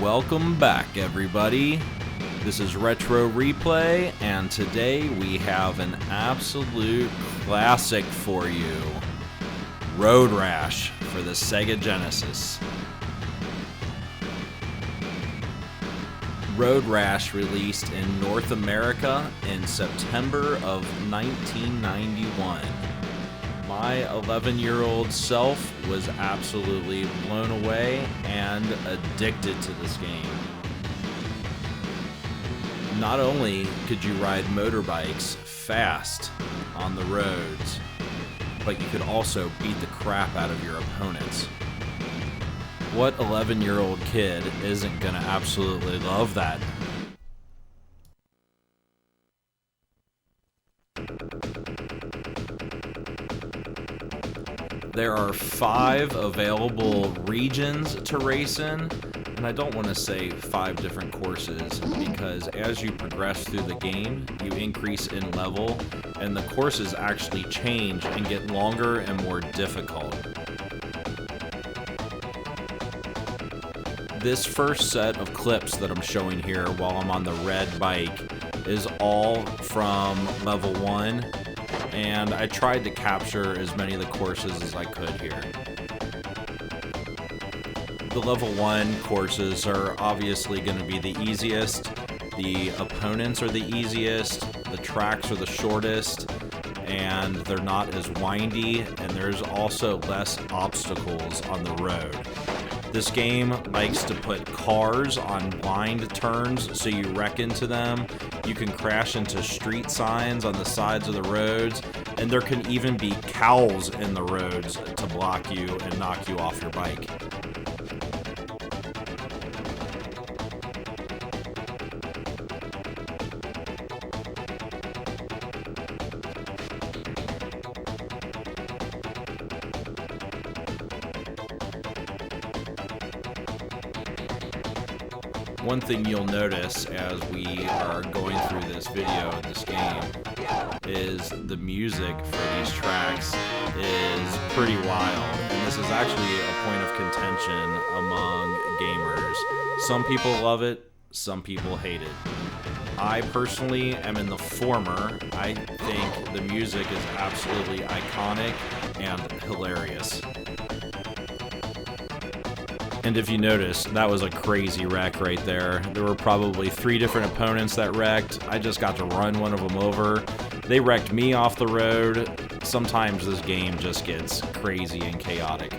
Welcome back, everybody. This is Retro Replay, and today we have an absolute classic for you. Road Rash for the Sega Genesis. Road Rash released in North America in September of 1991. My 11-year-old self was absolutely blown away and addicted to this game. Not only could you ride motorbikes fast on the roads, but you could also beat the crap out of your opponents. What 11-year-old kid isn't gonna absolutely love that? There are 5 available regions to race in, and I don't want to say 5 different courses because as you progress through the game, you increase in level, and the courses actually change and get longer and more difficult. This first set of clips that I'm showing here while I'm on the red bike is all from level 1. And I tried to capture as many of the courses as I could here. The level 1 courses are obviously going to be the easiest, the opponents are the easiest, the tracks are the shortest, and they're not as windy, and there's also less obstacles on the road. This game likes to put cars on blind turns so you wreck into them. You can crash into street signs on the sides of the roads, and there can even be cows in the roads to block you and knock you off your bike. One thing you'll notice as we are going through this video of this game is the music for these tracks is pretty wild, and this is actually a point of contention among gamers. Some people love it, some people hate it. I personally am in the former. I think the music is absolutely iconic and hilarious. And if you notice, that was a crazy wreck right there. There were probably 3 different opponents that wrecked. I just got to run one of them over. They wrecked me off the road. Sometimes this game just gets crazy and chaotic.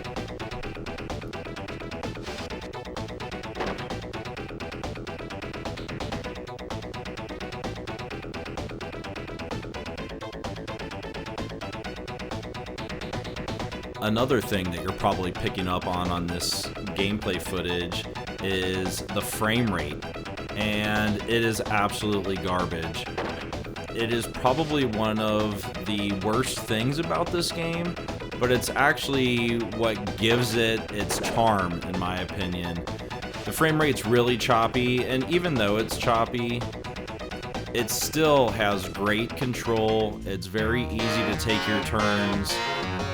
Another thing that you're probably picking up on this gameplay footage is the frame rate, and it is absolutely garbage. It is probably one of the worst things about this game, but it's actually what gives it its charm, in my opinion. The frame rate's really choppy, and even though it's choppy, it still has great control. It's very easy to take your turns,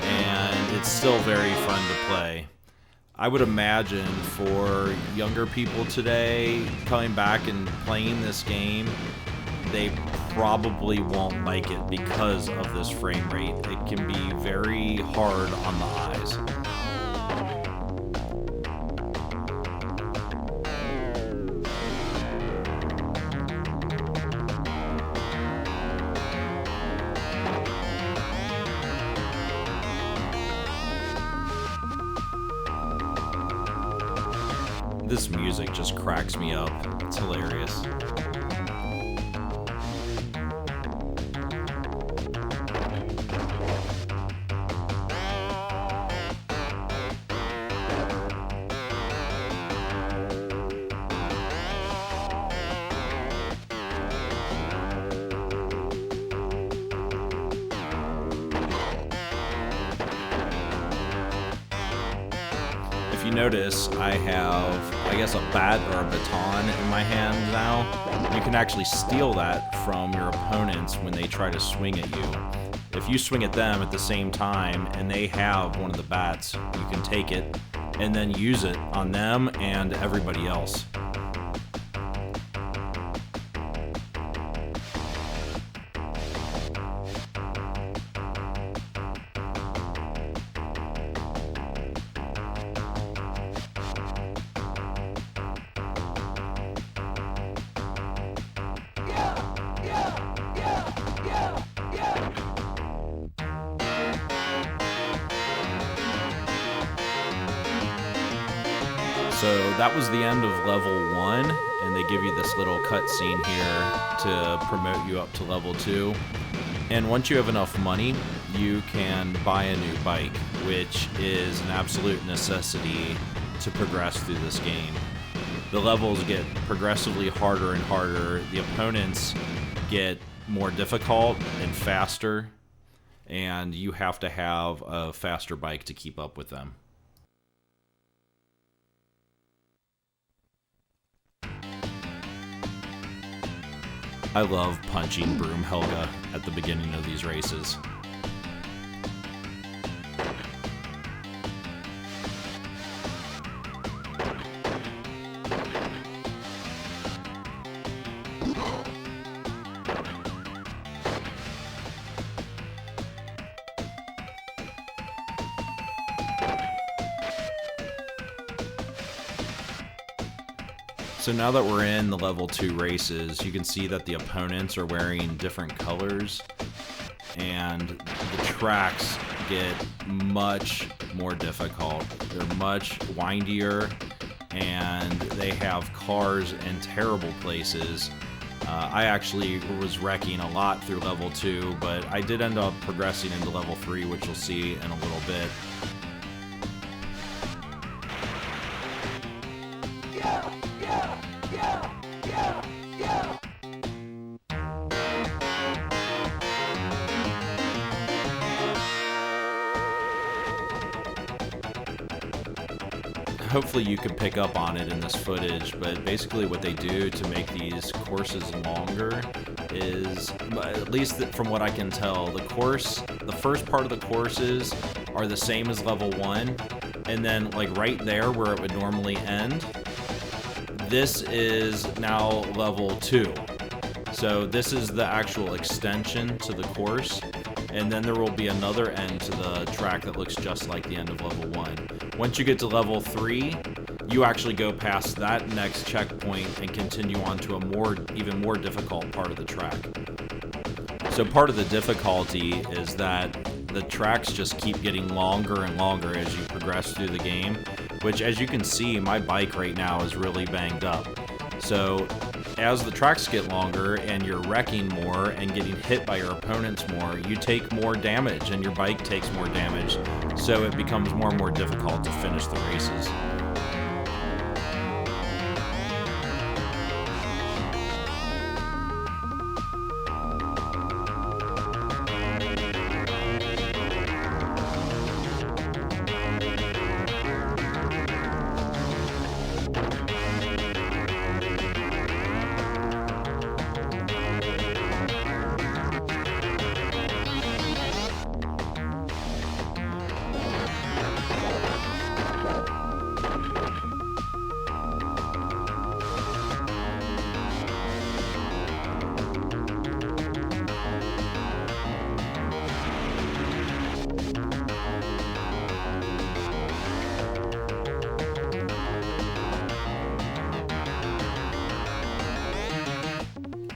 and it's still very fun to play. I would imagine for younger people today coming back and playing this game, they probably won't like it because of this frame rate. It can be very hard on the eyes. This music just cracks me up. It's hilarious. If you notice, I have, I guess, a bat or a baton in my hand now. You can actually steal that from your opponents when they try to swing at you. If you swing at them at the same time and they have one of the bats, you can take it and then use it on them and everybody else. So that was the end of level 1, and they give you this little cutscene here to promote you up to level 2. And once you have enough money, you can buy a new bike, which is an absolute necessity to progress through this game. The levels get progressively harder and harder. The opponents get more difficult and faster, and you have to have a faster bike to keep up with them. I love punching Broom Helga at the beginning of these races. So now that we're in the level 2 races, you can see that the opponents are wearing different colors, and the tracks get much more difficult. They're much windier, and they have cars in terrible places. I actually was wrecking a lot through level 2, but I did end up progressing into level 3, which you'll see in a little bit. Hopefully you can pick up on it in this footage, but basically what they do to make these courses longer is, at least from what I can tell, the first part of the courses are the same as level 1, and then like right there where it would normally end, this is now level 2. So this is the actual extension to the course, and then there will be another end to the track that looks just like the end of level 1. Once you get to level 3, you actually go past that next checkpoint and continue on to a even more difficult part of the track. So part of the difficulty is that the tracks just keep getting longer and longer as you progress through the game, which, as you can see, my bike right now is really banged up. So as the tracks get longer and you're wrecking more and getting hit by your opponents more, you take more damage and your bike takes more damage, so it becomes more and more difficult to finish the races.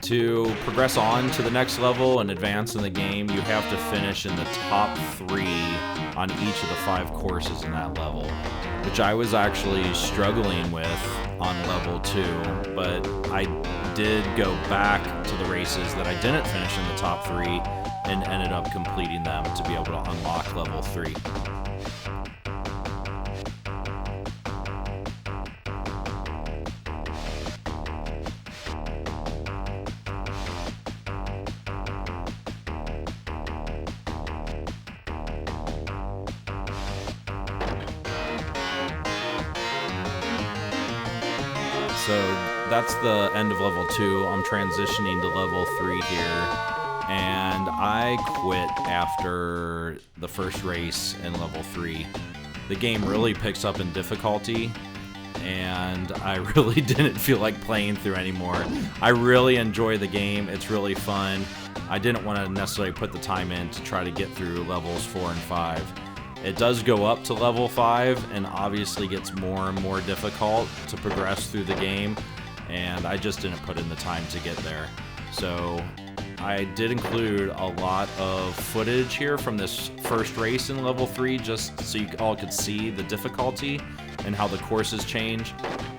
To progress on to the next level and advance in the game, you have to finish in the top 3 on each of the 5 courses in that level, which I was actually struggling with on level 2, but I did go back to the races that I didn't finish in the top 3 and ended up completing them to be able to unlock level 3. So that's the end of level 2. I'm transitioning to level 3 here, and I quit after the first race in level 3. The game really picks up in difficulty, and I really didn't feel like playing through anymore. I really enjoy the game. It's really fun. I didn't want to necessarily put the time in to try to get through levels 4 and 5. It does go up to level 5 and obviously gets more and more difficult to progress through the game, and I just didn't put in the time to get there. So I did include a lot of footage here from this first race in level 3, just so you all could see the difficulty and how the courses change.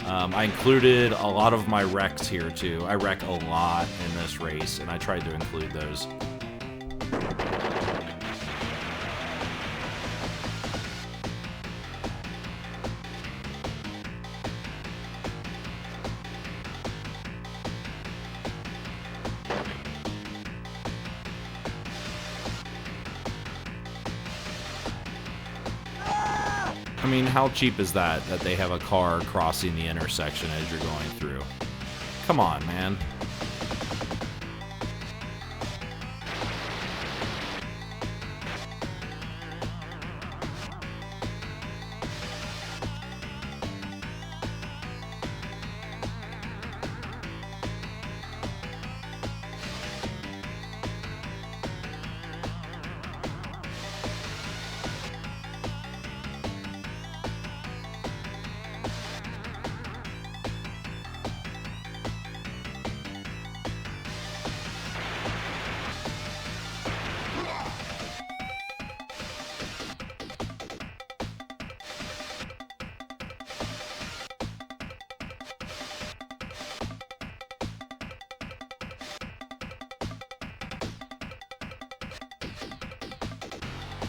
I included a lot of my wrecks here too. I wreck a lot in this race, and I tried to include those. I mean, how cheap is that they have a car crossing the intersection as you're going through? Come on, man.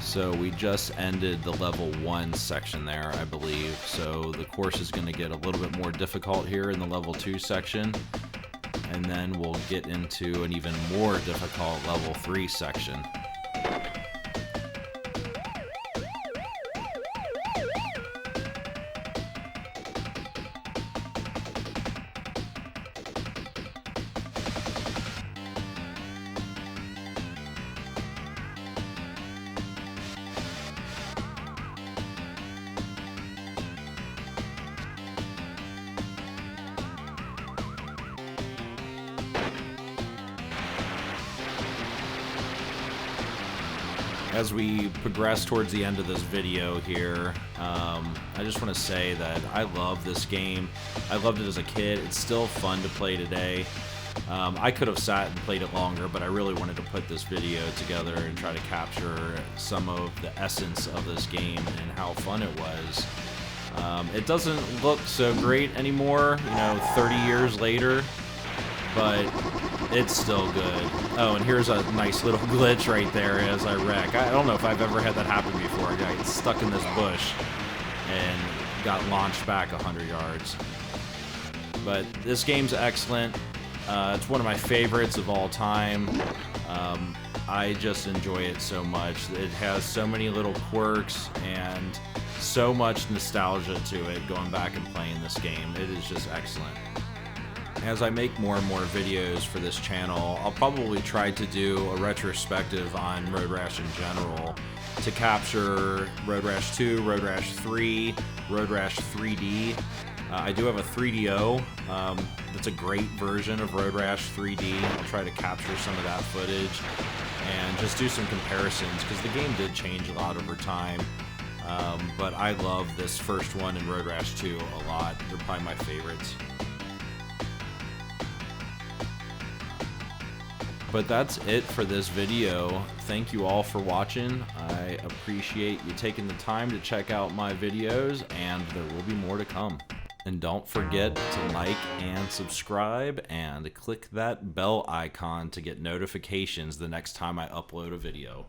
So we just ended the level 1 section there, I believe. So the course is going to get a little bit more difficult here in the level 2 section. And then we'll get into an even more difficult level 3 section. As we progress towards the end of this video here, I just want to say that I love this game. I loved it as a kid. It's still fun to play today. I could have sat and played it longer, but I really wanted to put this video together and try to capture some of the essence of this game and how fun it was. It doesn't look so great anymore, you know, 30 years later, but it's still good. Oh, and here's a nice little glitch right there as I wreck. I don't know if I've ever had that happen before. I got stuck in this bush and got launched back 100 yards. But this game's excellent. It's one of my favorites of all time. I just enjoy it so much. It has so many little quirks and so much nostalgia to it going back and playing this game. It is just excellent. As I make more and more videos for this channel, I'll probably try to do a retrospective on Road Rash in general to capture Road Rash 2, Road Rash 3, Road Rash 3D. I do have a 3DO. That's a great version of Road Rash 3D. I'll try to capture some of that footage and just do some comparisons because the game did change a lot over time. But I love this first one in Road Rash 2 a lot. They're probably my favorites. But that's it for this video. Thank you all for watching. I appreciate you taking the time to check out my videos, and there will be more to come. And don't forget to like and subscribe and click that bell icon to get notifications the next time I upload a video.